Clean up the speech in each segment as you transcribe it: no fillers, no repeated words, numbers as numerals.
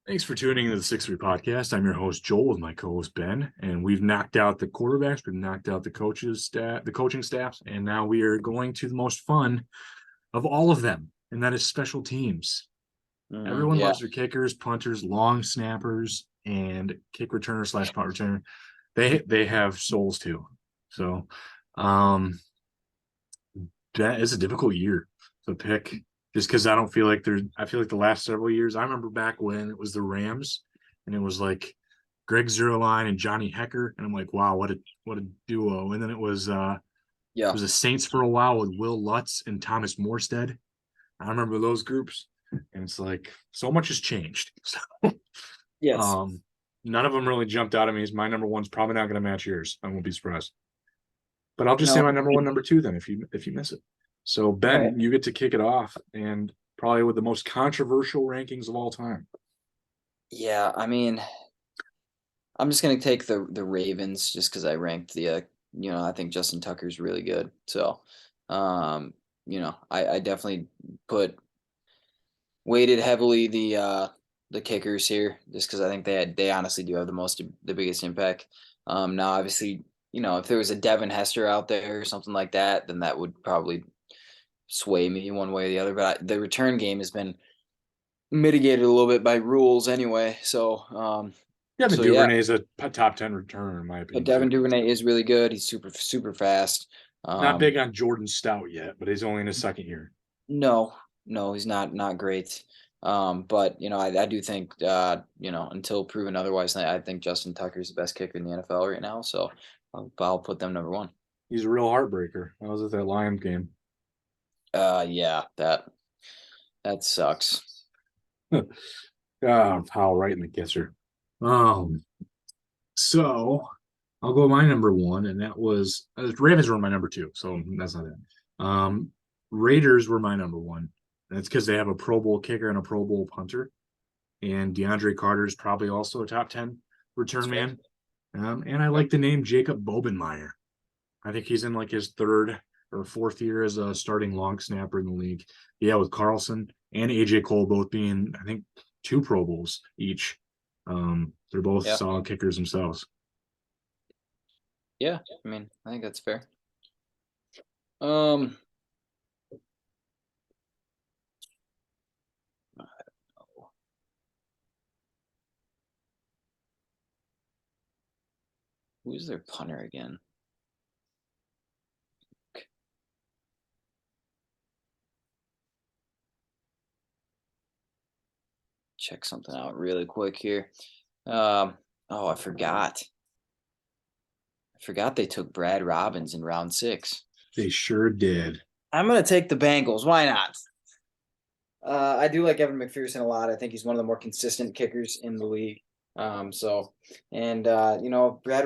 Thanks for tuning into the 6-3 podcast. I'm your host, Joel, with my co-host, Ben, and we've knocked out the quarterbacks, we've knocked out the the coaching staffs, and now we are going to the most fun of all of them, and that is special teams. Everyone Yeah. loves their kickers, punters, long snappers, and kick returner / punt returner. They have souls too. So that is a difficult year to pick just because I feel like the last several years, I remember back when it was the Rams and it was like Greg Zuerlein and Johnny Hecker. And I'm like, wow, what a duo. And then it was the Saints for a while with Will Lutz and Thomas Morstead. I remember those groups. And it's like so much has changed. So Yes. none of them really jumped out at me as my number one's probably not going to match yours. I won't be surprised. But I'll just say No. my number one, number two, then if you miss it. So Ben, Right. you get to kick it off, and probably with the most controversial rankings of all time. Yeah. I'm just gonna take the Ravens just because I ranked I think Justin Tucker's really good. So, um, I definitely put weighted heavily the kickers here just because I think they honestly do have the biggest impact. Now obviously, if there was a Devin Hester out there or something like that, then that would probably sway me one way or the other. But the return game has been mitigated a little bit by rules anyway. Devin So yeah, Duvernay is a top 10 returner in my but opinion Devin too. Duvernay is really good. He's super fast. Not Um, big on Jordan Stout yet, but he's only in his second year. no, no, he's not great. But I do think until proven otherwise, I think Justin Tucker is the best kicker in the NFL right now. So I'll put them number one. He's a real heartbreaker. I was at that Lions game. Yeah, that sucks. Powell right in the kisser. Um, so I'll go my number one, and that was Ravens were my number two, so that's not it. Raiders were my number one. That's because they have a Pro Bowl kicker and a Pro Bowl punter, and DeAndre Carter is probably also a top 10 That's return fair. man. And I like the name Jacob Bobenmeyer. I think he's in like his third or fourth year as a starting long snapper in the league. Yeah, with Carlson and AJ Cole both being, I think, two Pro Bowls each. They're both Yeah, solid kickers themselves. yeah. I think that's fair. Um, who's their punter again? Check something out really quick here. Oh, I forgot. I forgot they took Brad Robbins in round 6. They sure did. I'm gonna take the Bengals. Why not? I do like Evan McPherson a lot. I think he's one of the more consistent kickers in the league. Brad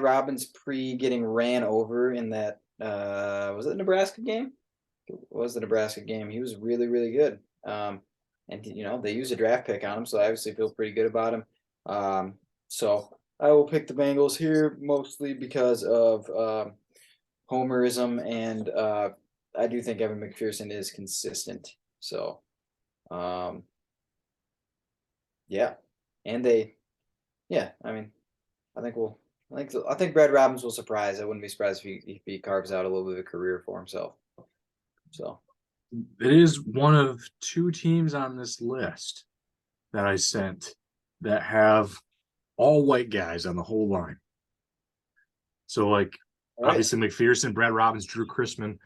Robbins pre getting ran over in that was it Nebraska game? It was the Nebraska game. He was really good. And they used a draft pick on him, so I obviously feel pretty good about him. So I will pick the Bengals here mostly because of homerism, and I do think Evan McPherson is consistent. So um, yeah, and I think I think Brad Robbins will surprise. I wouldn't be surprised if he carves out a little bit of a career for himself. So It is one of two teams on this list that I sent that have all white guys on the whole line. So, like, all right. obviously McPherson, Brad Robbins, Drew Chrisman,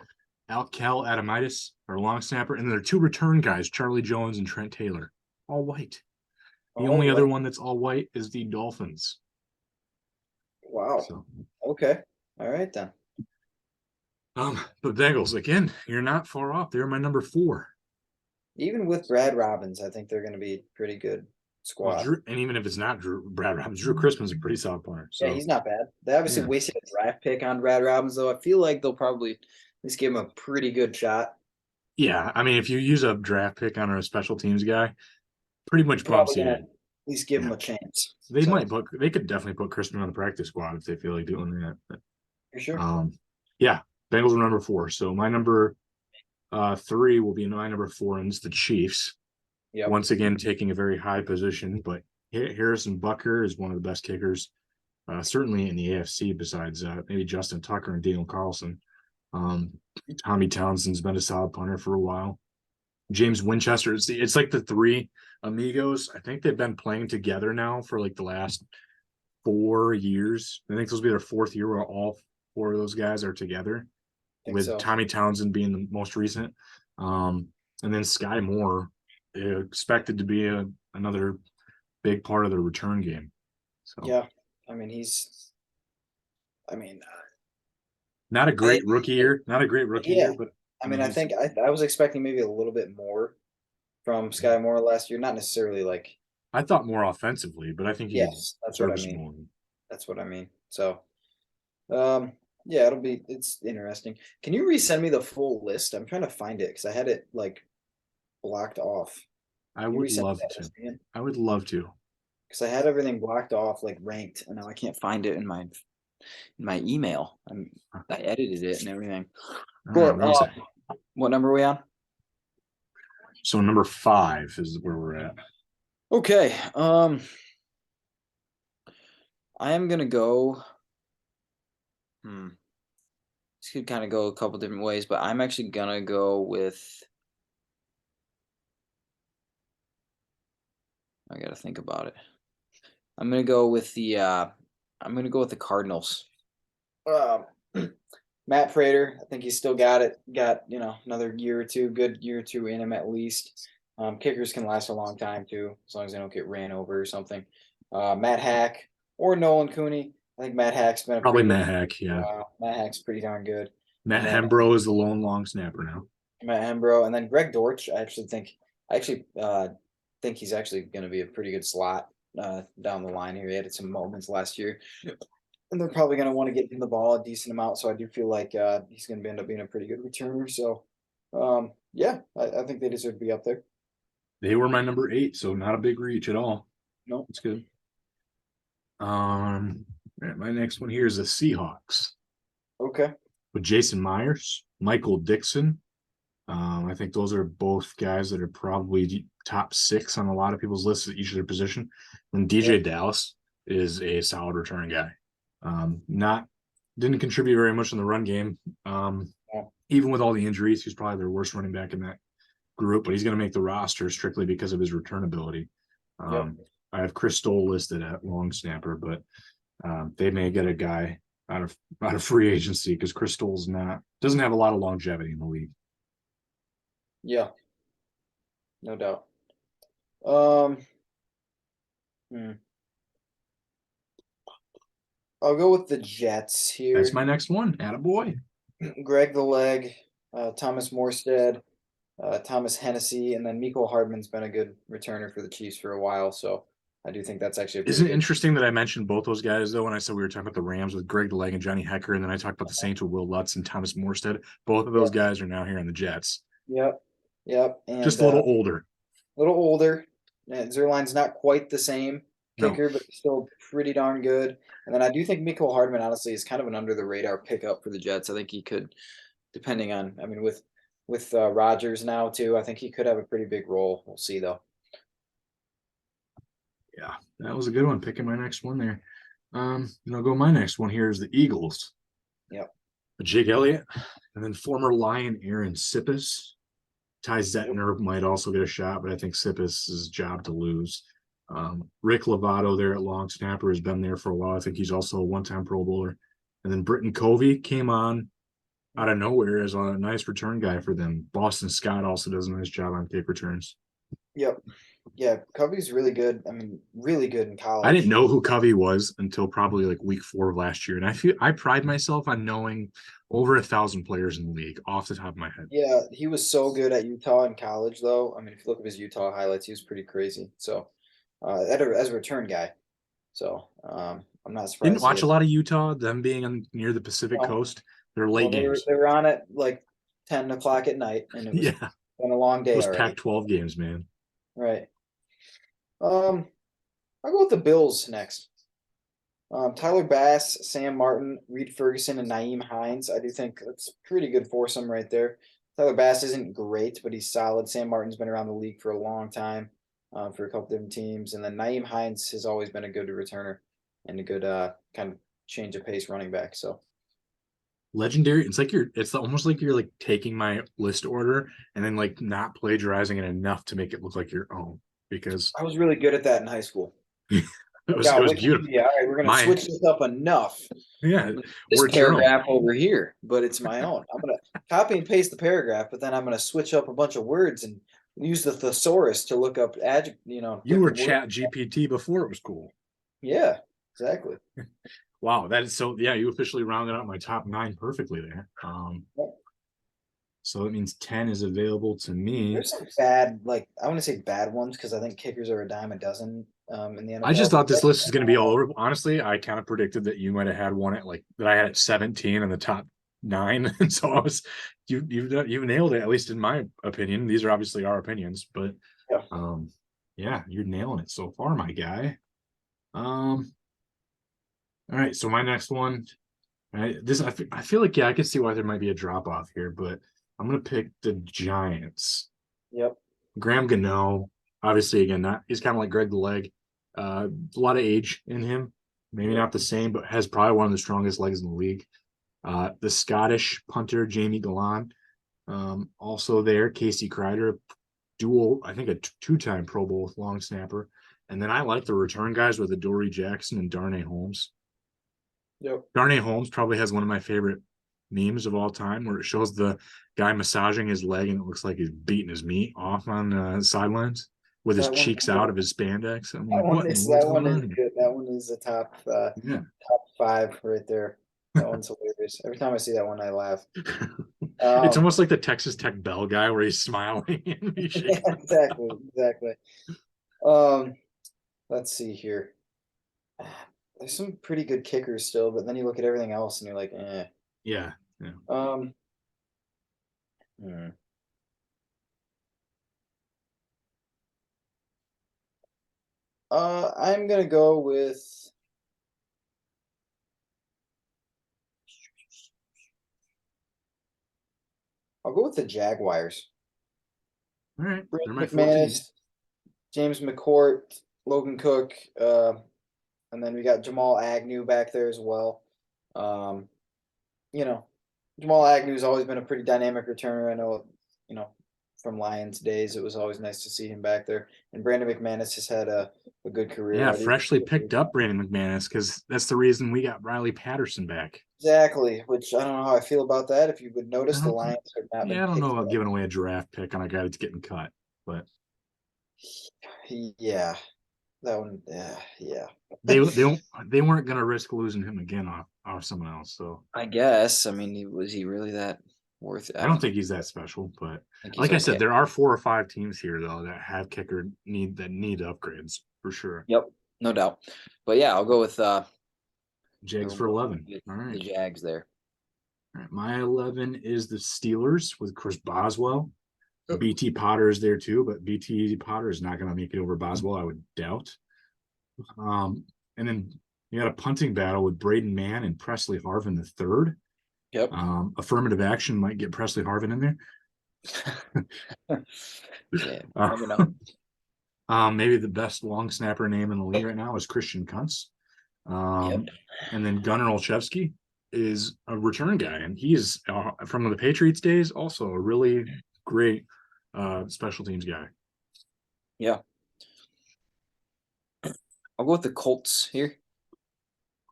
Cal Adamitis, our long snapper, and then there are two return guys, Charlie Jones and Trent Taylor, all white. The only other one that's all white is the Dolphins. Wow. So, Okay. All right then. but Bengals again, you're not far off. They're my number 4. Even with Brad Robbins, I think they're going to be pretty good Well, squad. Drew, and even if it's not Brad Robbins, Drew Chrisman's a pretty solid punter. So Yeah, he's not bad. They obviously yeah. wasted a draft pick on Brad Robbins, though. I feel like they'll probably at least give him a pretty good shot. Yeah, I mean, if you use a draft pick on a special teams guy, pretty much bumps Probably you gonna in. at least give Yeah, him a chance. they could definitely put Chrisman on the practice squad if they feel like doing that. But, For sure. yeah, Bengals are number 4. So my number 3 will be my number 4, and it's the Chiefs. Yep. Once again, taking a very high position, but Harrison Bucker is one of the best kickers, certainly in the AFC. Besides maybe Justin Tucker and Daniel Carlson. Um, Tommy Townsend's been a solid punter for a while. James Winchester. It's like the three amigos. I think they've been playing together now for like the last 4 years. I think this will be their fourth year where all four of those guys are together, think with so. Tommy Townsend being the most recent. And then Sky Moore expected to be another big part of the return game. So Yeah, I mean he's. I mean, not a I great rookie year, not a great rookie year, yeah. but I I mean, mean I he's think I was expecting maybe a little bit more from Sky Moore last year. Not necessarily like I thought more offensively, but I think he's yes, that's what I mean. serviceable. That's what I mean. So, um, yeah, it's interesting. Can you resend me the full list? I'm trying to find it because I had it like blocked off. I Can you would resend me love that to. list again? I would love to. Because I had everything blocked off, like ranked, and now I can't find it in my email. I edited it and everything. All right, But what do you say? what number are we on? So number 5 is where we're at. Okay. I am gonna go. Hmm. This could kind of go a couple different ways, but I'm actually gonna go with. I gotta think about it. I'm gonna go with the. I'm gonna go with the Cardinals. Um, Matt Prater, I think he's still got it. Got another year or two, good year or two in him at least. Kickers can last a long time too, as long as they don't get ran over or something. Matt Hack or Nolan Cooney. I think Matt Hack's been a Probably pretty good. Matt Hack, yeah. Wow, Matt Hack's pretty darn good. And Matt then Hembro is the lone long snapper now. Matt Hembro, and then Greg Dortch. I actually think he's actually going to be a pretty good slot down the line here. He had some moments last year, and they're probably going to want to get him the ball a decent amount. So I do feel like he's going to end up being a pretty good returner. So yeah, I think they deserve to be up there. They were my number 8, so not a big reach at all. No, That's good. My next one here is the Seahawks okay, with Jason Myers, Michael Dixon. I think those are both guys that are probably top 6 on a lot of people's lists at each of their position. And DJ yep, Dallas is a solid return guy. Not didn't contribute very much in the run game. yeah, Even with all the injuries, he's probably their worst running back in that group, but he's going to make the roster strictly because of his return ability. yep, I have Chris Stoll listed at long snapper, but they may get a guy out of free agency because Chris Stoll's doesn't have a lot of longevity in the league. yeah, no doubt. Um, hmm. I'll go with the Jets That's here. my next one. Attaboy. Greg the Leg, Thomas Morstead, Thomas Hennessy, and then Miko Hardman's been a good returner for the Chiefs for a while. So I do think that's actually a pretty Isn't it good. interesting that I mentioned both those guys though when I said we were talking about the Rams with Greg the Leg and Johnny Hecker, and then I talked about the Saints with Will Lutz and Thomas Morstead. Both of those Yep, guys are now here on the Jets. yep, yep. Just And a little older. a little older. Zerline's not quite the same No, kicker, but still pretty darn good. And then I do think Miko Hardman, honestly, is kind of an under the radar pickup for the Jets. I think he could, depending on, I mean, with Rodgers now too, I think he could have a pretty big role. We'll see though. yeah, that was a good one. Picking my next one there. Go my next one here is the Eagles. Yep. Jake Elliott, and then former Lion Aaron Sippis. Ty Zettner might also get a shot, but I think Sippis is job to lose. Rick Lovato there at long snapper has been there for a while. I think he's also a one-time Pro Bowler. And then Britton Covey came on out of nowhere as a nice return guy for them. Boston Scott also does a nice job on kick returns. Yep. Yeah, Covey's really good. I mean, really good in I didn't college. know who Covey was until probably like week 4 of last year. And I pride myself on knowing over 1,000 players in the league off the top of my head. Yeah, he was so good at Utah in college, though. I mean, if you look at his Utah highlights, he was pretty crazy. So, as a return guy, so I'm not Didn't surprised he watch had. a lot of Utah, them being near the Pacific No, coast. They're no, late they were games. they were on it like 10 o'clock at night, and it was Yeah, been a long day those already. Pac-12 games, man. Right. Um, I'll go with the Bills next. Tyler Bass, Sam Martin, Reed Ferguson, and Naeem Hines. I do think that's pretty good foursome right there. Tyler Bass isn't great, but he's solid. Sam Martin's been around the league for a long time. for a couple different teams. And then Naeem Hines has always been a good returner and a good kind of change of pace running back. So Legendary. It's almost like you're like taking my list order and then like not plagiarizing it enough to make it look like your own because I was really good at that in high school. it Yeah, was beautiful. Wikipedia. All right, we're gonna My switch this up enough. yeah, This or it's your own. paragraph over here, but it's my own. I'm gonna copy and paste the paragraph, but then I'm gonna switch up a bunch of words and use the thesaurus to look up You were different words. Chat GPT before it was cool. Yeah, exactly. Wow, that is so. Yeah, you officially rounded out my top 9 perfectly there. Yep. So that means 10 is available to me. There's some bad, like I want to say bad ones because I think kickers are a dime a dozen in the I just NFL. But thought this list was going to be all over. Honestly, I kind of predicted that you might have had one at like that I had at 17 in the top 9, and so I was you've nailed it, at least in my opinion. These are obviously our opinions, but yeah, um, yeah, you're nailing it so far, my guy. Um, all right, so my next one, right? I feel like yeah, I can see why there might be a drop off here, but I'm gonna pick the Giants. yep, Graham Gano, obviously, again, not he's kind of like Greg the Leg. A lot of age in him, maybe yep, not the same, but has probably one of the strongest legs in the league. The Scottish punter Jamie Galan, also there. Casey Kreider, dual, I think a two-time Pro Bowl long snapper. And then I like the return guys with Adoree Jackson and Darnay Holmes. yep. Darnay Holmes probably has one of my favorite memes of all time, where it shows the guy massaging his leg and it looks like he's beating his meat off on the sidelines with his That one, cheeks out of his spandex. I'm like, what in the world's that going one is on here? good. That one is a Yeah. top five right there. That one's hilarious. Every time I see that one, I laugh. It's Um, almost like the Texas Tech Bell guy where he's smiling and he's yeah, shaking. exactly, exactly. Um, let's see here. There's some pretty good kickers still, but then you look at everything else and you're like, eh. Yeah. Yeah. Um, hmm. I'm gonna go with. I'll go with the Jaguars. All right. They're my Brandon 14. McManus, James McCourt, Logan Cook, and then we got Jamal Agnew back there as well. Um, you know, Jamal Agnew's always been a pretty dynamic returner. I know, you know, from Lions days, it was always nice to see him back there. And Brandon McManus has had a good career Yeah, out. freshly picked up Brandon McManus because that's the reason we got Riley Patterson back. Exactly, which I don't know how I feel about that. If you would I notice, the don't, Lions have not been yeah, I don't know picked about up. giving away a draft pick on a guy that's getting cut, but Yeah, that one. Yeah, yeah. they don't they weren't gonna risk losing him again off someone else. So I guess. I mean, was he really that worth it? I don't think he's that special. But think he's like I okay. said, there are 4 or 5 teams here though that have kicker need upgrades for sure. Yep, no doubt. But yeah, I'll go with Jags for the 11. All the right. Jags there. All right. My 11 is the Steelers with Chris Boswell. BT Potter is there too, but BT Potter is not going to make it over Boswell, I would doubt. And then you got a punting battle with Braden Mann and Presley Harvin the third. Yep. Affirmative action might get Presley Harvin in there. Yeah, Uh, never know. maybe the best long snapper name in the league right now is Christian Kuntz. Yep. And then Gunnar Olszewski is a return guy, and he's from the Patriots days, also a really great special teams guy. Yeah. I'll go with the Colts here.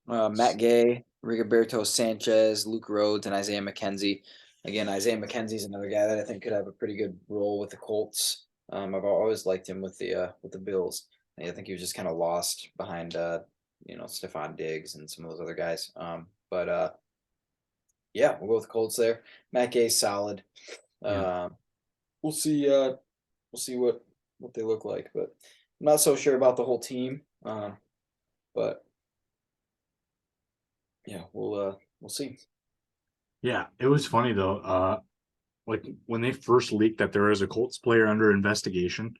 Matt Gay, Rigoberto Sanchez, Luke Rhodes, and Isaiah McKenzie. Again, Isaiah McKenzie's another guy that I think could have a pretty good role with the Colts. I've always liked him with the Bills. I think he was just kind of lost behind Stephon Diggs and some of those other guys. But yeah, we'll go with the Colts there. Matt Gay's solid. Yeah, Uh, we'll see. We'll see what they look like, but I'm not so sure about the whole team. But yeah, we'll see. yeah. It was funny though. Like when they first leaked that there was a Colts player under investigation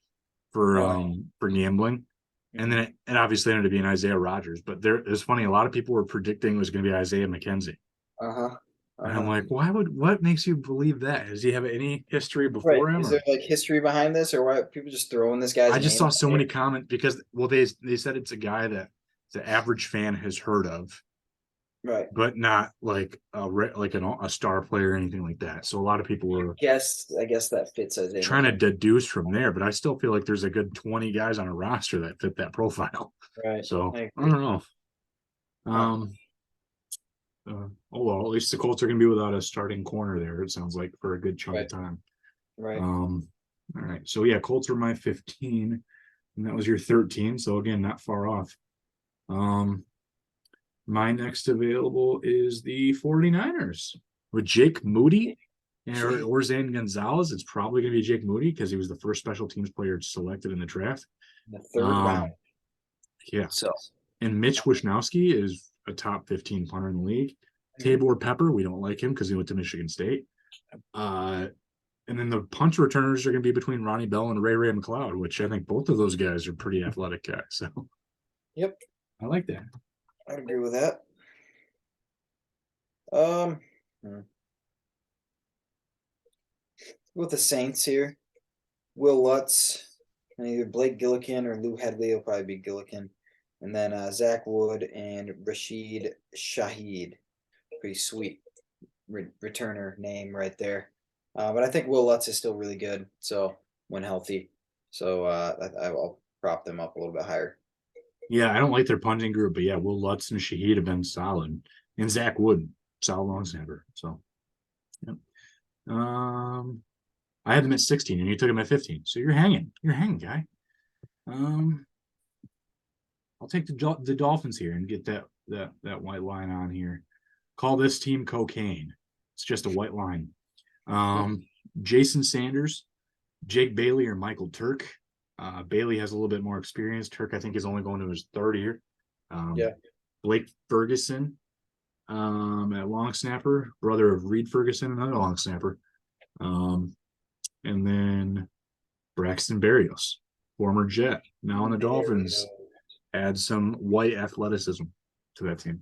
Oh, for gambling, and mhm. then it obviously ended up being Isaiah Rogers. But there, it was funny. A lot of people were predicting it was going to be Isaiah McKenzie. Uh-huh. And I'm like, what makes you believe that? Does he have any history Right. before him? Is there Or like history behind this, or why are people just throwing this guy's I just name saw out so there? many comments because, well, they said it's a guy that the average fan has heard of, Right. but not like a star player or anything like that. So a lot of people were I guess that fits Isaiah trying to McKenzie. deduce from there, but I still feel like there's a good 20 guys on a roster that fit that profile. Right. So I I agree. don't know. Huh. Um, oh well, at least the Colts are going to be without a starting corner there. It sounds like for a good chunk Right. of time. Right. Um, all right, so yeah, Colts are my 15, and that was your 13. So again, not far off. Um, my next available is the 49ers with Jake Moody or Zane Gonzalez. It's probably going to be Jake Moody because he was the first special teams player selected in the draft. In the third round. Um, yeah, So and Mitch Wishnowsky is a top 15 punter in the league. Tabor Pepper, we don't like him because he went to Michigan State. Uh, and then the punch returners are going to be between Ronnie Bell and Ray McLeod, which I think both of those guys are pretty athletic guys. So yep, I like that. I agree with that. Um, hmm. With the Saints here, Will Lutz, and either Blake Gillikin or Lou Hedley will probably be Gillikin, and then Zach Wood and Rashid Shaheed. Pretty sweet returner name right there. But I think Will Lutz is still really good. So when healthy, so I'll prop them up a little bit higher. Yeah, I don't like their punting group, but yeah, Will Lutz and Shaheed have been solid, and Zach Wood, solid long snapper. So, yep. um, I had them at 16, and you took them at 15. So you're hanging, guy. Um, I'll take the Dolphins here and get that white line on here. Call this team cocaine. It's just a white line. Um, Jason Sanders, Jake Bailey, or Michael Turk. Bailey has a little bit more experience. Turk, I think, is only going to his third year. Yeah. Blake Ferguson, at long snapper, brother of Reed Ferguson, another long snapper. And then Braxton Berrios, former Jet, now on the Dolphins, add some white athleticism to that team.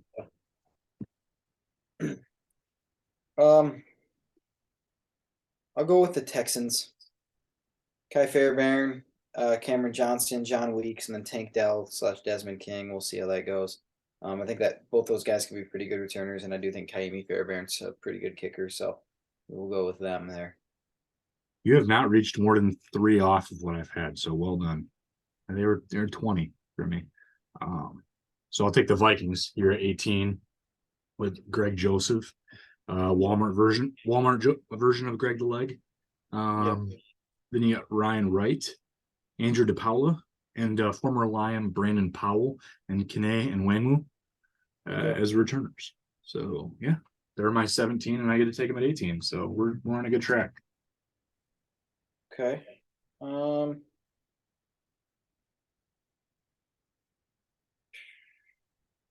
Um, I'll go with the Texans. Kai Fairbairn, Cameron Johnson, John Weeks, and then Tank Dell / Desmond King. We'll see how that goes. I think that both those guys can be pretty good returners, and I do think Kaimi Fairbairn's a pretty good kicker, so we'll go with them there. You have not reached more than 3 off of what I've had, so well done. And they're 20 for me. So I'll take the Vikings here at 18 with Greg Joseph, Walmart version of Greg the Leg. Yep. Then you got Ryan Wright, Andrew DePaula, and former Lion Brandon Powell and Kene and Wangwu as returners. So yeah, they're my 17, and I get to take them at 18. So we're on a good track. Okay.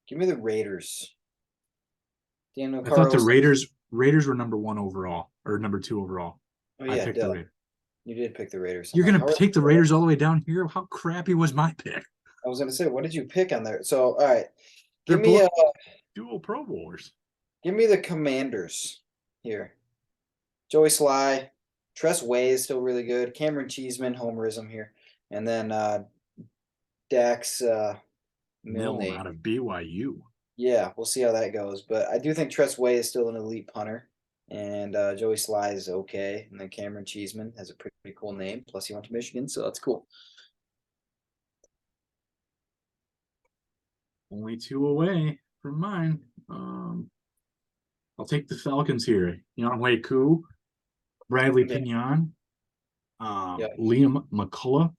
Give me the Raiders. Daniel I thought the Carlson. Raiders were number 1 overall or number 2 overall. Oh I yeah, picked the duh. Raiders. You did pick the Raiders. I'm You're like, gonna how are take the they? Raiders all the way down here? How crappy was my pick? I was gonna say, what did you pick on there? So, all right, They're give me both dual Pro Bowlers. give me the Commanders here. Joey Sly, Tress Way is still really good. Cameron Cheeseman, homerism here, and then Dax Milne Milne. out of BYU. Yeah, we'll see how that goes. But I do think Tress Way is still an elite punter, and Joey Sly is okay. And then Cameron Cheeseman has a pretty cool name. Plus, he went to Michigan, so that's cool. Only 2 away from mine. I'll take the Falcons here. Younghoe Koo, Bradley Yeah, Pinion, yeah, Liam McCullough,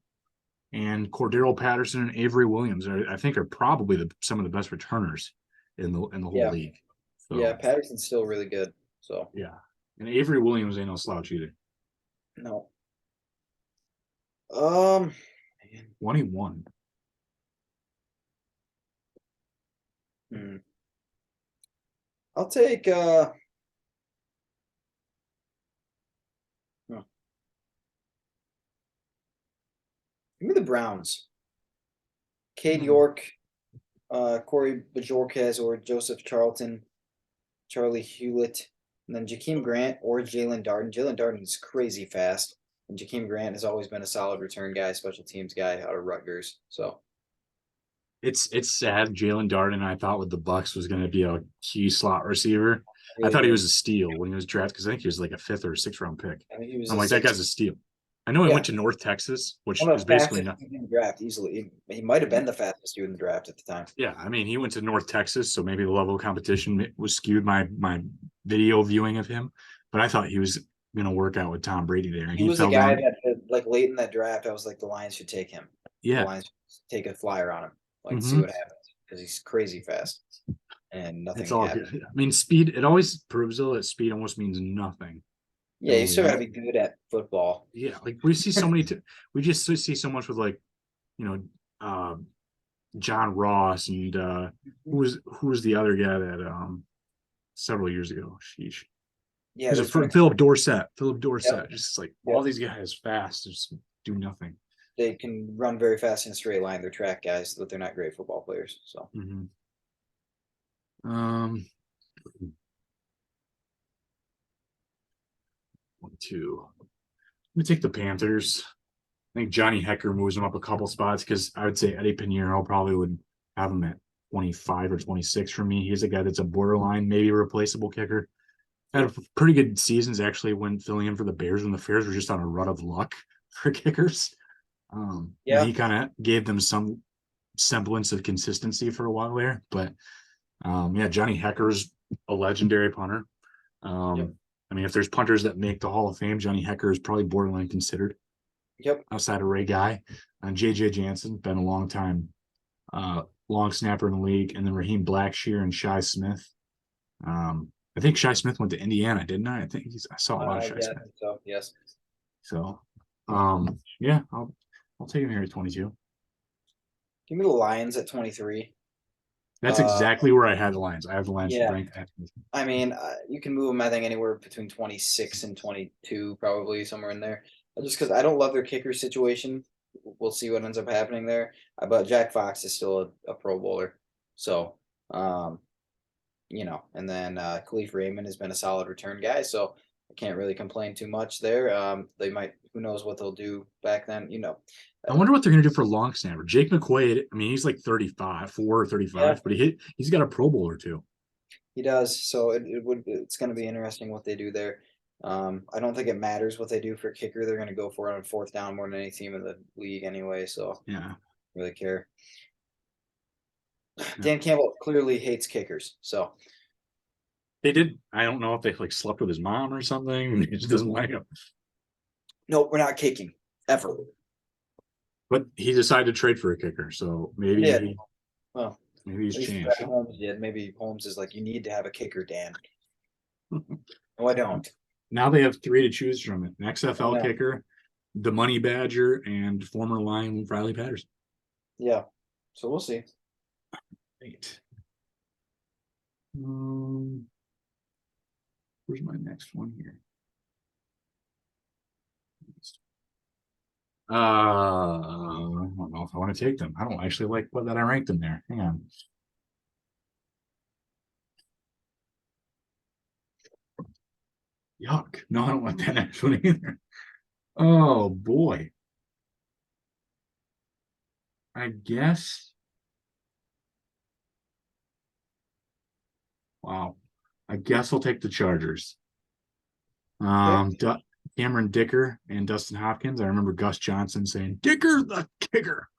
and Cordero Patterson and Avery Williams. I think are probably some of the best returners in the whole yeah, league. yeah. So Patterson's still really good. So yeah, and Avery Williams ain't no slouch either. no. Um, 21. hmm. I'll take huh. Give me the Browns. Cade York, Corey Bajorquez, or Joseph Charlton, Charlie Hewlett, And then Jakeem Grant or Jalen Darden. Jalen Darden is crazy fast, and Jakeem Grant has always been a solid return guy, special teams guy out of Rutgers. So It's sad. Jalen Darden, I thought with the Bucks was going to be a key slot receiver. I I really thought he did. was a steal when he was drafted because I think he was like a fifth or sixth round pick. I think he was I'm a like, that six. guy's a steal. I know he Yeah, went to North Texas, which one of is the basically fastest not. in the draft easily. He might have been the fastest dude in the draft at the time. Yeah, I mean, he went to North Texas, so maybe the level of competition was skewed my video viewing of him. But I thought he was going to work out with Tom Brady there, and He he was a fell guy down. that, like late in that draft, I was like, the Lions should take him. The Yeah. Lions should take a flyer on him, like see Hmm. what happens because he's crazy fast, and It's nothing all happened. good. I mean, speed. It always proves though that speed almost means nothing. Yeah, you So still got to like, be good at football. yeah, like we see so many. We just see so much with like, you know, uh, John Ross and who was the other guy that several years ago. Sheesh. Yeah, There's a there's been a Philip couple. Dorsett. Philip Yep, Dorsett. Just like all yep. these guys fast, just do nothing. They can run very fast in a straight line. They're track guys, but they're not great football players. So Hmm. Um, 1, 2. Let me take the Panthers. I think Johnny Hecker moves him up a couple spots because I would say Eddie Pinheiro probably would have him at 25 or 26 for me. He's a guy that's a borderline, maybe replaceable kicker. Had yep, a pretty good seasons actually when filling in for the Bears when the Bears were just on a rut of luck for kickers. And yeah, he kind of gave them some semblance of consistency for a while there. But yeah, Johnny Hecker's a legendary punter. yep, I mean, if there's punters that make the Hall of Fame, Johnny Hecker is probably borderline considered yep. outside of Ray Guy. And JJ Jansen, been a long time long snapper in the league. And then Raheem Blackshear and Shy Smith. I think Shy Smith went to Indiana, didn't I? I saw a lot of Shy Yeah, I Smith. think so. Yes. So yeah, I'll take him here at 22. Give me the Lions at 23. That's Uh, exactly where I had the Lions. I have the Lions yeah. ranked at. I mean, you can move them. I think anywhere between 26 and 22, probably somewhere in there. Just because I don't love their kicker situation. We'll see what ends up happening there. But Jack Fox is still a Pro Bowler, so um, And then Khalif Raymond has been a solid return guy, so I can't really complain too much there. They might, who knows what they'll do back then. I Uh, wonder what they're going to do for long snapper. Jake McQuaid. I mean, he's like 35, 4 or 35, yeah, but he's got a Pro Bowl or two. he does. So it's going to be interesting what they do there. I don't think it matters what they do for kicker. They're going to go for it on fourth down more than any team in the league anyway. So I don't Yeah, really care. yeah. Dan Campbell clearly hates kickers. So They did. I don't know if they like slept with his mom or something. He just doesn't like him. no, we're not kicking ever. But he decided to trade for a kicker, so He maybe did. he Well, maybe he's at least changed. Holmes did. Maybe Holmes is like, you need to have a kicker, Dan. No, I don't. Now they have three to choose from: an I XFL know. kicker, the Money Badger, and former Lion Riley Patterson. Yeah. So we'll see. Right. Where's my next one here? I don't know if I want to take them. I don't actually like what that I ranked them there. Hang on. Yuck. No, I don't want that next one either. Oh boy. I guess. Wow. I guess I'll take the Chargers. Okay. Du- Cameron Dicker and Dustin Hopkins. I remember Gus Johnson saying, Dicker the kicker.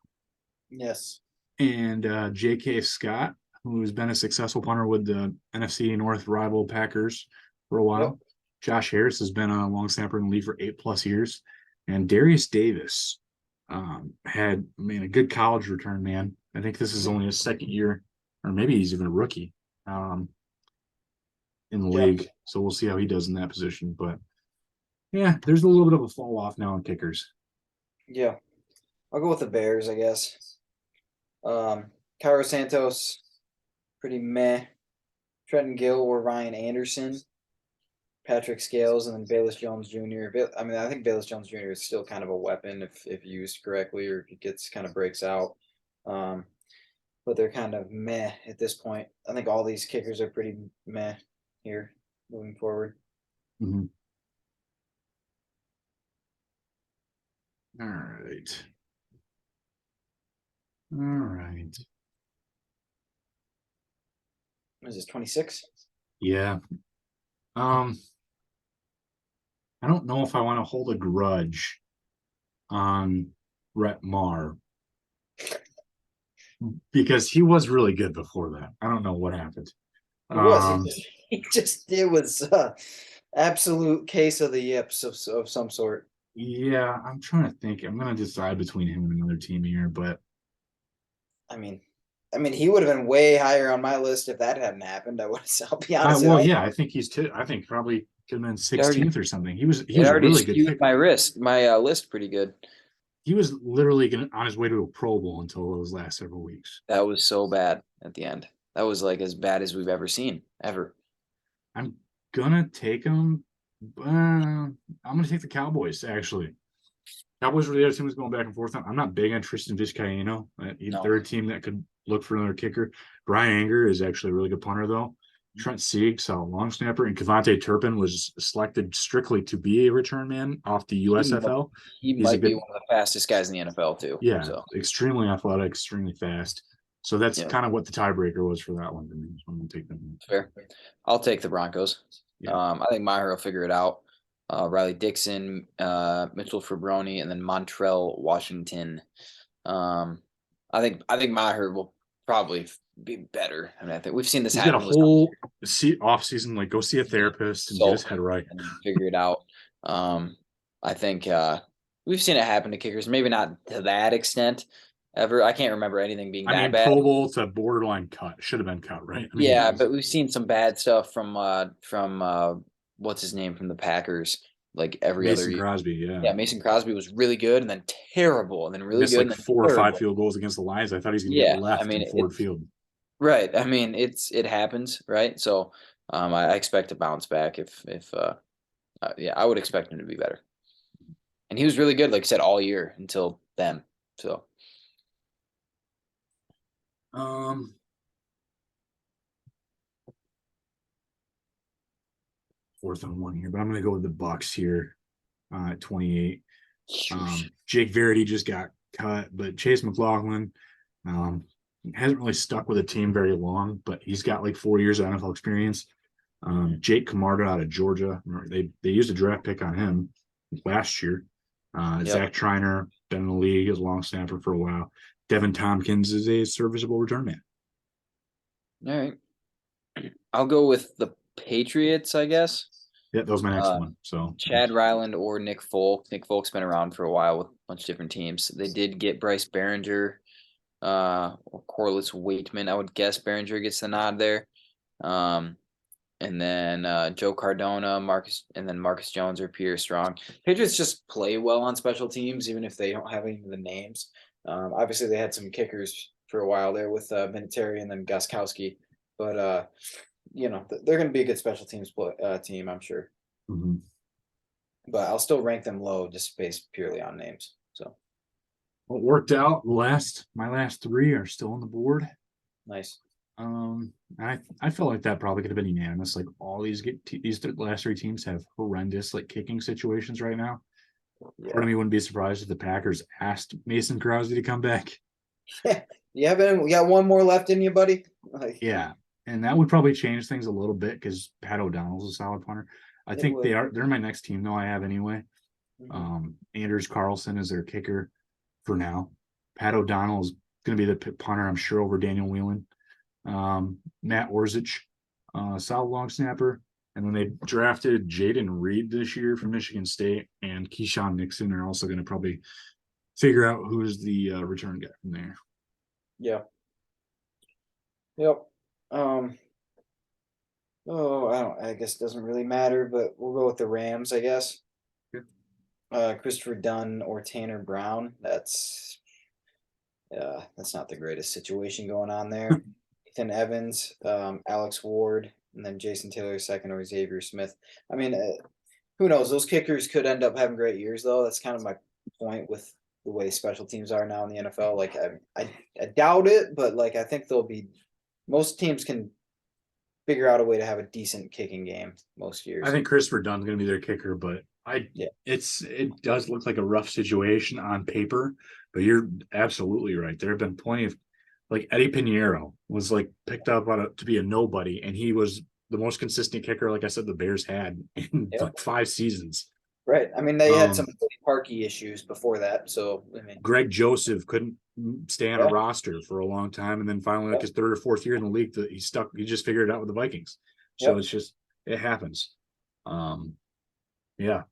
Yes. And J.K. Scott, who's been a successful punter with the NFC North rival Packers for a Yep. while. Josh Harris has been a long snapper in the league for 8+ years. And Darius Davis had, I mean, a good college return, man. I think this is only his second year, or maybe he's even a rookie in the Yeah. league. So we'll see how he does in that position. But yeah, there's a little bit of a fall off now in kickers. Yeah. I'll go with the Bears, I guess. Cairo Santos, pretty meh. Trenton Gill or Ryan Anderson, Patrick Scales, and then Bayless Jones Jr. I mean, I think Bayless Jones Jr. is still kind of a weapon if used correctly or if it gets kind of breaks out. Um, but they're kind of meh at this point. I think all these kickers are pretty meh here moving forward. Mhm. All right. All right. What is this, 26? Yeah. Um, I don't know if I want to hold a grudge on Rhett Maher because he was really good before that. I don't know what happened. He was. He Um, just, he just it was absolute case of the yips of some sort. yeah, I'm trying to think. I'm gonna decide between him and another team here, but I mean, he would have been way higher on my list if that hadn't happened. I would. I'll be I honest. well, yeah, I think I think probably could have been It already 16th or something. He it was a already really good skewed kicker. my list pretty good. He was literally on his way to a Pro Bowl until those last several weeks. That was so bad at the end. That was like as bad as we've ever seen ever. I'm gonna take him. I'm gonna take the Cowboys. Actually, Cowboys were the other team was going back and forth. I'm not big on Tristan Vizcaino. No, They're a team that could look for another kicker. Brian Anger is actually a really good punter, though. Trent Sieg, solid long snapper, and Cavante Turpin was selected strictly to be a return man off the he might, USFL. he He's a might be good, one of the fastest guys in the NFL too. yeah, So extremely athletic, extremely fast. So that's yeah, kind of what the tiebreaker was for that one to me. So I'm gonna take them. fair. I'll take the Broncos. Yeah, I think Maher will figure it out. Riley Dixon, Mitchell Fabroni, and then Montrell Washington. Um, I think Maher will probably be better. I mean, I think we've seen this he's got a happen with whole off season. Like, go see a yeah, therapist and get his sulk head right. and figure it out. Um, I think we've seen it happen to kickers, maybe not to that extent ever. I can't remember anything being I that mean, bad. Pro Bowl to borderline cut should have been cut, right? I mean, it Yeah, was but we've seen some bad stuff from what's his name from the Packers like every other Mason year. Crosby. Yeah, Yeah, Mason Crosby was really good and then terrible and then really missed good like and then 4 or 5 terrible. field goals against the Lions. I thought he's gonna get Yeah, I left mean in Ford it's Field. right. I mean it happens, right? So I expect to bounce back if yeah, I would expect him to be better. And he was really good, like I said, all year until then. So Um, Fourth and one here, but I'm gonna go with the Bucks here at 28. Jake Verity just got cut, but Chase McLaughlin um, hasn't really stuck with a team very long, but he's got like 4 years of NFL experience. Jake Camarda out of Georgia, they used a draft pick on him last year. yep. Zach Triner been in the league as a long snapper for a while. Devin Tompkins is a serviceable return man. All right. I'll go with the Patriots, I guess. Yeah, that was my next Uh, one. So Chad Ryland or Nick Folk. Nick Folk's been around for a while with a bunch of different teams. They did get Bryce Behringer, or Corliss Waitman. I would guess Behringer gets the nod there. Um, and then Joe Cardona, Marcus Jones or Pierre Strong. Patriots just play well on special teams, even if they don't have any of the names. Obviously, they had some kickers for a while there with Vinatieri and then Goskowski, but they're going to be a good special teams team, I'm sure. mhm. But I'll still rank them low, just based purely on names. So Well, it worked out. My last three are still on the board. nice. I felt like that probably could have been unanimous. Like all these last three teams have horrendous like kicking situations right now. Part Yeah. of me wouldn't be surprised if the Packers asked Mason Crosby to come back. You got one more left in you, buddy? Like Yeah, and that would probably change things a little bit because Pat O'Donnell's a solid punter. I it think would. they're my next team though. I have anyway. Mhm. Anders Carlson is their kicker for now. Pat O'Donnell is going to be the punter, I'm sure, over Daniel Whelan. Matt Orzich, solid long snapper. And then they drafted Jaden Reed this year from Michigan State, and Keyshawn Nixon are also going to probably figure out who's the return guy from there. Yeah. Yep. Um, oh, I guess it doesn't really matter, but we'll go with the Rams, I guess. Christopher Dunn or Tanner Brown. That's not the greatest situation going on there. Ethan Evans, Alex Ward, and then Jason Taylor second or Xavier Smith. I mean, who knows? Those kickers could end up having great years, though. That's kind of my point with the way special teams are now in the NFL. Like, I doubt it, but like, I think they'll be. Most teams can figure out a way to have a decent kicking game most I years. think Christopher Dunn's going to be their kicker, but Yeah. it does look like a rough situation on paper. But you're absolutely right. There have been plenty of like Eddie Pinheiro was like picked up to be a nobody, and he was the most consistent kicker, like I said, the Bears had in Yep. like 5 seasons. Right. I mean, they had some Um, Parky issues before that, so I mean, Greg Joseph couldn't stay on a yeah, roster for a long time, and then finally, like yep, his third or fourth year in the league, he stuck. He just figured it out with the Vikings. So yep. it's just it happens. Um, yeah.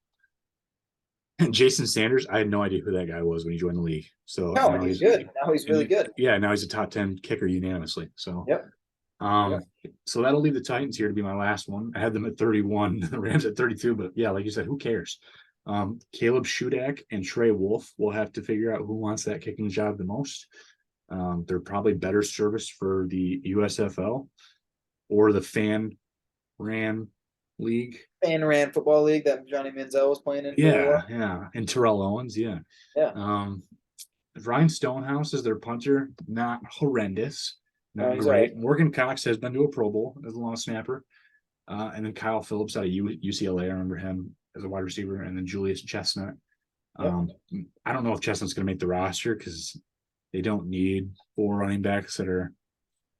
And Jason Sanders, I had no idea who that guy was when he joined the league. So No, and now he's he's good. Now he's really good. yeah, now he's a top 10 kicker unanimously. So Yep. um, Yep. so that'll leave the Titans here to be my last one. I had them at 31, the Rams at 32, but yeah, like you said, who cares? Caleb Shudak and Trey Wolf will have to figure out who wants that kicking job the most. They're probably better service for the USFL or the Fan Ran League. Fan ran football league that Johnny Manziel was playing in for a Yeah, while. yeah. And Terrell Owens, yeah. Yeah. Um, Ryan Stonehouse is their punter, not horrendous, No, not he's all right. great. Morgan Cox has been to a Pro Bowl as a long snapper. And then Kyle Phillips out of UCLA, I remember him as a wide receiver, and then Julius Chestnut. Yep. I don't know if Chestnut's going to make the roster because they don't need 4 running backs that are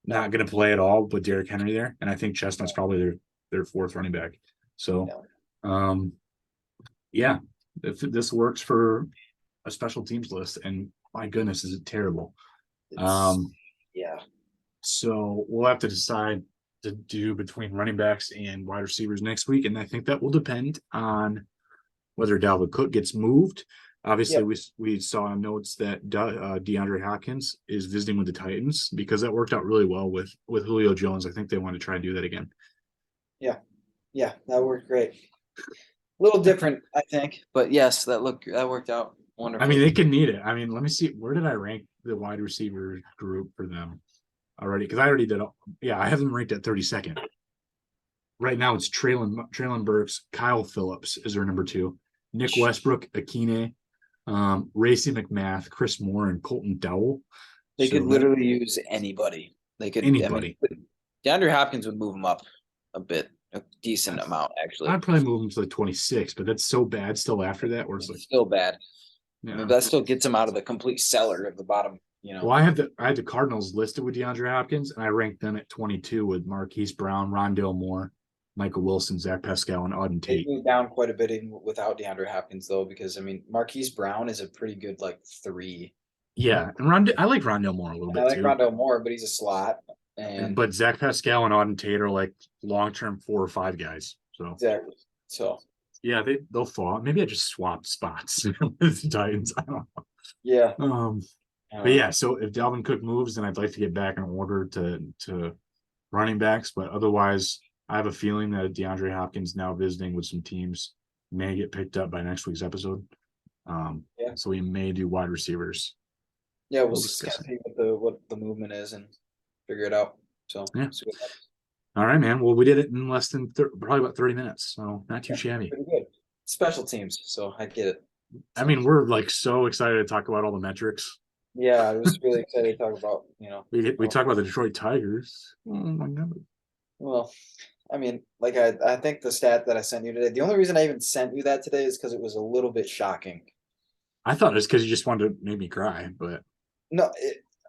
not going to play at all with Derrick Henry there. And I think Chestnut's probably their fourth running back. So, um, yeah, if this works for a special teams list, and my goodness, is it terrible? It's Um, yeah. so we'll have to decide to do between running backs and wide receivers next week, and I think that will depend on whether Dalvin Cook gets moved. Obviously, Yep. we saw notes that DeAndre Hopkins is visiting with the Titans because that worked out really well with Julio Jones. I think they want to try and do that again. Yeah. Yeah. That worked great. A little different, I think, but yes, that worked out I wonderfully. mean, they can need it. I mean, let me see. Where did I rank the wide receiver group for them already? Because I already did. Yeah, I have them ranked at 32nd. Right now, it's Traylon Burks, Kyle Phillips is their number 2, Nick Westbrook, Akine, Racy McMath, Chris Moore, and Colton Dowell. They So could literally use anybody. They could. anybody. I mean, DeAndre Hopkins would move him up a bit, a decent amount actually. I'd probably move him to like 26, but that's so bad still after that. Where it's like Still bad. yeah. I mean, that still gets him out of the complete cellar of the bottom. You know. Well, I had the Cardinals listed with DeAndre Hopkins, and I ranked them at 22 with Marquise Brown, Rondale Moore, Michael Wilson, Zach Pascal, and Auden They Tate. moved down quite a bit without DeAndre Hopkins though, because I mean, Marquise Brown is a pretty good like 3. Yeah, and I like Rondale Moore a little I bit like too. Rondell Moore, but he's a slot. And But Zach Pascal and Auden Tate are like long-term 4 or 5 guys. So exactly. So yeah, they'll fall. Maybe I just swapped spots with the Titans. I don't yeah. know. But yeah, so if Dalvin Cook moves, then I'd like to get back in order to running backs. But otherwise, I have a feeling that DeAndre Hopkins now visiting with some teams may get picked up by next week's episode. Yeah. So we may do wide receivers. Yeah, we'll We'll just discuss kind of see what the movement is and figure it out. So Yeah. see what happens. All right, man. Well, we did it in less than probably about 30 minutes, so not too shabby. Pretty good. Special teams, so I get it. I mean, we're like so excited to talk about all the metrics. Yeah, I was really excited to talk about, We talk about the Detroit Tigers. Oh my god. well, I mean, like I think the stat that I sent you today, the only reason I even sent you that today is because it was a little bit shocking. I thought it was because you just wanted to make me cry, but No,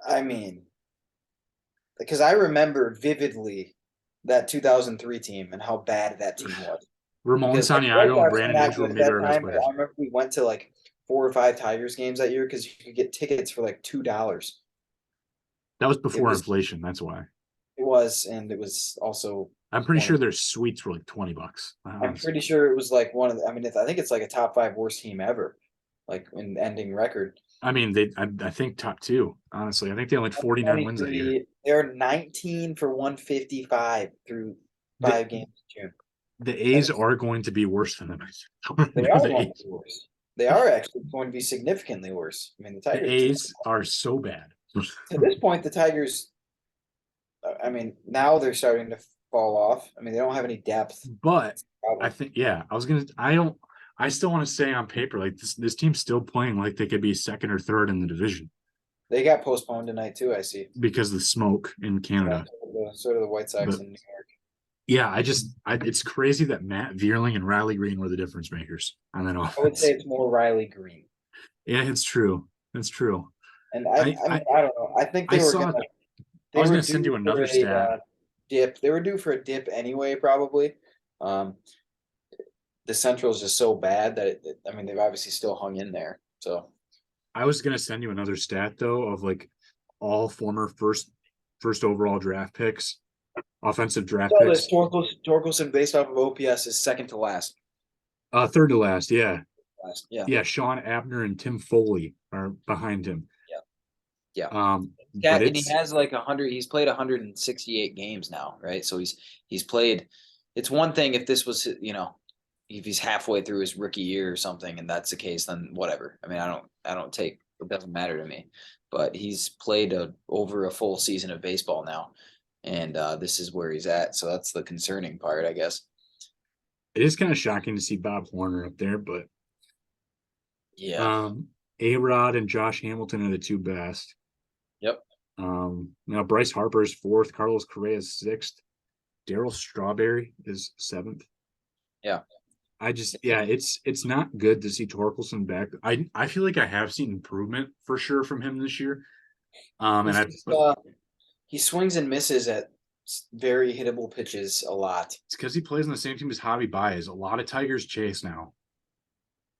I mean, because I remember vividly that 2003 team and how bad that team was. Ramon Because the Santiago Red and Sox were Brandon not Inge were good at maybe that our best time, but players. I remember we went to like 4 or 5 Tigers games that year because you could get tickets for like $2. That was before was- inflation. That's why. It was, and it was also. I'm pretty one sure of- their suites were like $20. I'm pretty sure it was like one of the. I mean, I think it's like a top 5 worst team ever, like in ending record. I mean, I think top 2. Honestly, I think they had like 49 wins that year. They're 19 for 155 through 5 games in June. The A's are going to be worse than them. They are going to be worse. They are actually going to be significantly worse. I mean, the The Tigers. A's are so bad. To this point, the Tigers. I mean, now they're starting to fall off. I mean, they don't have any depth. But I think, yeah, I still want to say on paper, like this team's still playing like they could be second or third in the division They got postponed tonight too. I see. because of the smoke in Canada. So do the White Sox But- in New York. Yeah, it's crazy that Matt Vierling and Riley Green were the difference makers on that I would say offense. it's more Riley Green. Yeah, it's true. It's true. And I mean, I I don't know. I think I saw. I they was were gonna send due you for another a stat. dip. They were due for a dip anyway, probably. Um, the Central is just so bad that I mean, they've obviously still hung in there. So I was gonna send you another stat though of like all former first overall draft picks, offensive draft saw this picks. Torkelson based off of OPS is second to last. Third to last, yeah. Last, yeah, Yeah, Sean Abner and Tim Foley are behind him. yeah, yeah. But Yeah, and he it's has like 100. He's played 168 games now, right? So he's played. It's one thing if this was, if he's halfway through his rookie year or something, and that's the case, then whatever. I mean, I don't take. It doesn't matter to me. But he's played over a full season of baseball now, and this is where he's at. So that's the concerning part, I guess. it is kind of shocking to see Bob Horner up there, but Yeah. um A Rod and Josh Hamilton are the two best. Yep. Now Bryce Harper is fourth, Carlos Correa is sixth, Daryl Strawberry is seventh. Yeah. Yeah, it's not good to see Torkelson back. I feel like I have seen improvement for sure from him this year. And He's I just, but he swings and misses at very hittable pitches a lot. it's because he plays on the same team as Javi Baez. A lot of Tigers chase now.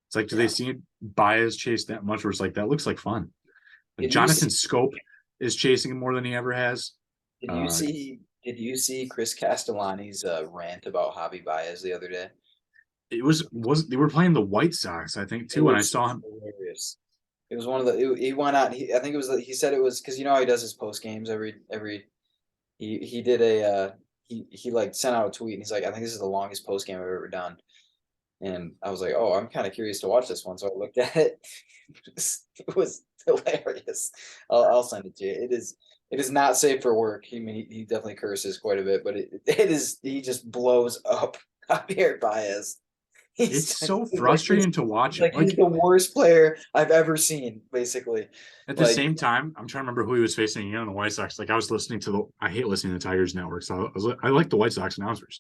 It's like, do they Yeah. see Baez chase that much? Where it's like that looks like fun. Like Did you Jonathan see? Scope is chasing him more than he ever has. Did you Uh, see? Did you see Chris Castellani's rant about Javi Baez the other day? it was they were playing the White Sox, I think, It too, and I was saw him. hilarious. It was one of the. He went out. I think it was. He said it was because you know how he does his post games every. He did a. He like sent out a tweet and he's like, I think this is the longest post game I've ever done. And I was like, oh, I'm kind of curious to watch this one. So I looked at it. It was hilarious. I'll send it to you. It is not safe for work. I mean, he definitely curses quite a bit, but it is. He just blows up Javier Baez. It's He's, so he's like this. frustrating to watch He's him. like he's Like the worst player I've ever seen. Basically, at the like same time, I'm trying to remember who he was facing again on the White Sox. Like I was listening to I hate listening to Tigers Network, so I like the White Sox announcers.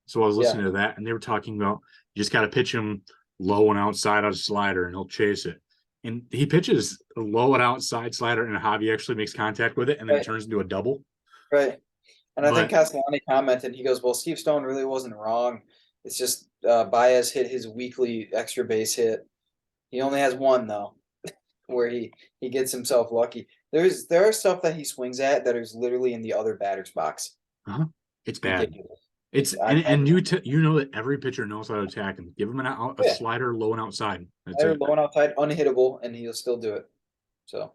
So I was yeah, listening to that, and they were talking about you just got to pitch him low and outside on a slider, and he'll chase it. And he pitches a low and outside slider, and Javi actually makes contact with it, and then it right, turns into a double. right. And I think But Castellani commented, he goes, "Well, Steve Stone really wasn't wrong. It's just Baez hit his weekly extra base hit. He only has one though, where he gets himself lucky. There are stuff that he swings at that is literally in the other batter's box. uh it's bad. Ridiculous. It's I and you know that every pitcher knows how to attack him. Give him a yeah, slider low and outside. That's they're it. low and outside, unhittable, and he'll still do it. So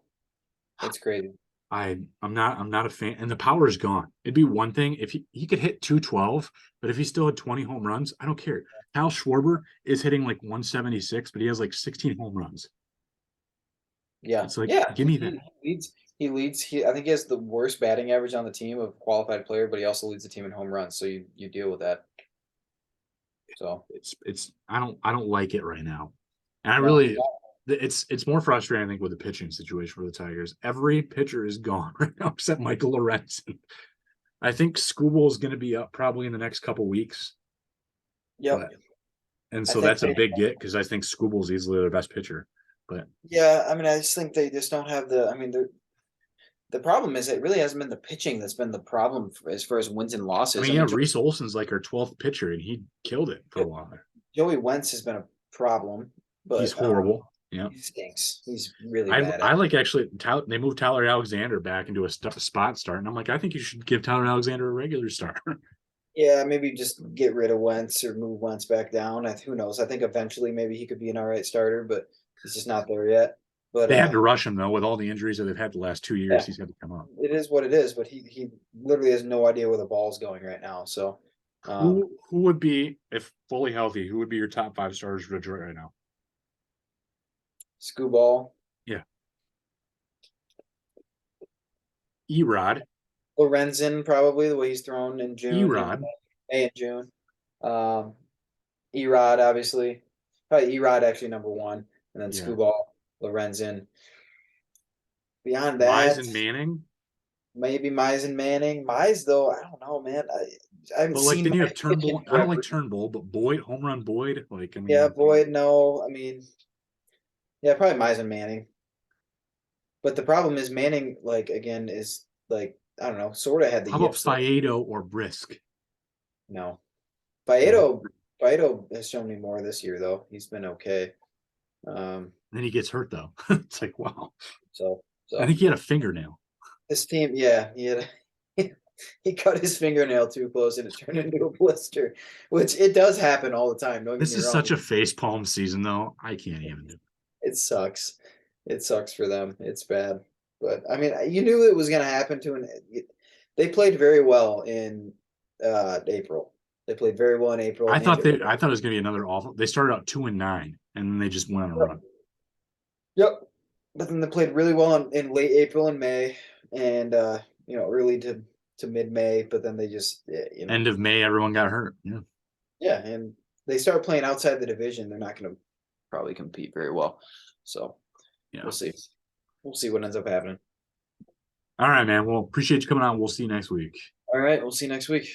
it's crazy. I'm not a fan, and the power is gone. It'd be one thing if he could hit 212, but if he still had 20 home runs, I don't care. Kyle Schwarber is hitting like 176, but he has like 16 home runs. Yeah, It's like, yeah. give me that. He leads. He leads. I think he has the worst batting average on the team of qualified player, but he also leads the team in home runs. So you deal with that. So It's I don't like it right now. And I no, really it's more frustrating, I think, with the pitching situation for the Tigers. Every pitcher is gone right now except Michael Lorenzen. I think Skubal is going to be up probably in the next couple weeks, yep. but and I so think that's a they. big get because I think Skubal is easily their best pitcher. But Yeah, I mean, I just think they just don't have the. I mean, the problem is it really hasn't been the pitching that's been the problem as far as wins and I losses. mean, I yeah, mean, Reese Olson's like our 12th pitcher, and he killed it for a while there. Joey Wentz has been a problem, He's but horrible. Yeah, he stinks. He's really I bad I at. like actually. They moved Tyler Alexander back into a spot start, and I'm like, I think you should give Tyler Alexander a regular start. Yeah, maybe just get rid of Wentz or move Wentz back down. Who knows? I think eventually maybe he could be an all right starter, but he's just not there yet. But They had to rush him though with all the injuries that they've had the last 2 years. yeah, He's had to come up. it is what it is. But he literally has no idea where the ball's going right now. So, Who would be if fully healthy? Who would be your top five starters for Detroit right now? Screwball, Yeah, Erod, Lorenzen probably the way he's thrown in June and Erod. May and June. Um, Erod obviously, probably Erod actually number one, and then Yeah, Screwball, Lorenzen. Beyond Mize that, and Manning. maybe Mize and Manning. Mize though, I don't know, man. I haven't But like seen then you my have pitch in Turnbull. I don't like forever. Turnbull, but Boyd, home run Boyd. Like, I Yeah, mean, Boyd, no. I mean, yeah, probably Mize Manning. But the problem is Manning, like again, is like I don't know, sort of had the how about yips. Faedo or Brisk? No, No. Faedo has shown me more this year though. He's been okay. Um, Then he gets hurt though. It's like wow. so I so think he had a fingernail. this team, yeah, he had he cut his fingernail too close and it turned into a blister, which it does happen all the time. Don't get This me is wrong. such a face palm season though. I can't even do it. It sucks. It sucks for them. It's bad. But I mean, you knew it was going to happen to an. They played very well in April. They played very well in April. Made it. I thought it was gonna be another awful. They started out 2-9 and then they just went on a run. Yep. But then they played really well in late April and May, and early to mid May. But then they just End of May, everyone got hurt. Yeah. yeah, and they start playing outside the division. They're not going to probably compete very well. So Yeah. we'll see. We'll see what ends up happening. All right, man. Well, appreciate you coming on. We'll see you next week. All right, we'll see you next week.